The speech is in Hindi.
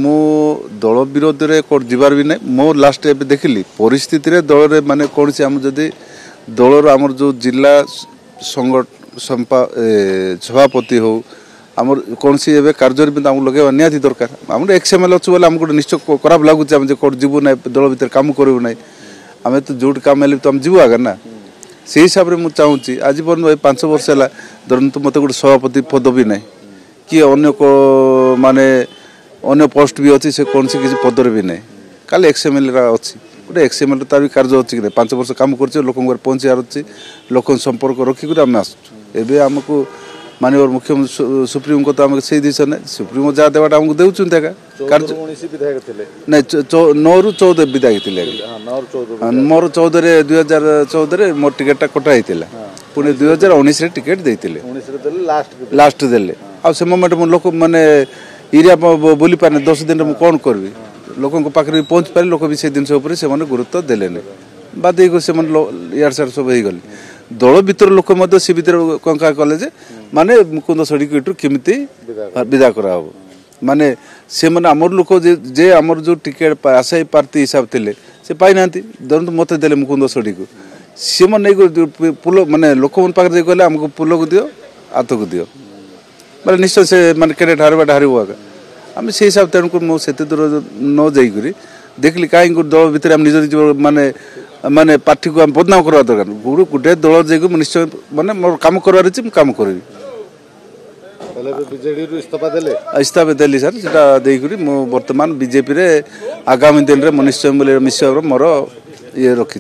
मो दल विरोध में कोर्ट जीवार भी ना मो लास्ट एवं देखिली परिस्थिति रे दल रे माने कौन से आम जदि दलर आमर जो जिला सभापति हो आमर कौन सी एवं कार्य लगे निहाती दरकार आम एक्सएमएल अच्छे बोले आमको निश्चय खराब लगुच कोर्ट जीवु ना दल भर काम करूँ ना आम तो जो काम है तो आम जीव आगे ना से हिसाब से मुझे चाहूँगी आज पर्यटन 5 वर्ष है धरतु मत गोटे सभापति पद भी ना कि अन्य माने अन्य पोस्ट भी अच्छी से कौन सी किसी पदर भी ना खाली एक्सएमएल अच्छी गोटे एक्सएमएल तार भी कार्य अच्छी कि 5 वर्ष काम कर लोक पहुँचार अच्छी लोक संपर्क रखिक आम आसुँ आमको मानव मुख्यमंत्री सुप्रीम को तो आम से दिशा ना सुप्रीम जहाँ देवाटा आमको देउछन ना 9 ରୁ 14 विधायक थे मोर 2014 मोर टिकेटा कटा होता पुणी 2019 टिकेट देते लास्ट देले से मोमेंट मु लोक माने एरिया बुली पारे 10 दिन में कौन करी लोक पाखे पहुँच पारे लोक भी से जिन से गुरुत्व देले बाद से यार सार सब हो गले दल भर लोक सी भर कंका कले माने मुकुंद सड़ी केमी विदा करा माने से माने आमर लोक जे आमर जो टिकेट आशायी प्रार्थी हिसाब थे से पाई ना धरत मत देले मुकुंद सड़ी को सी मैंने पुल माने लोक पाखे कहले आमको पुल को दियो हाथ को दियो माने निश्चय से माने कैंडिडेट हारवाटा हार आगे आम से हिसाब तेणुक मुझे दूर न जाइक देखली कहीं दल भर निज माने माने पार्टी को बदनाम करवा दरकार गोटे दल जाइए निश्चय माने मोर काम करवार अच्छी काम करी इस्तीफा देली सर से बर्तमान बीजेपी रे आगामी दिन में निश्चय मिश्र मोर ये रखी।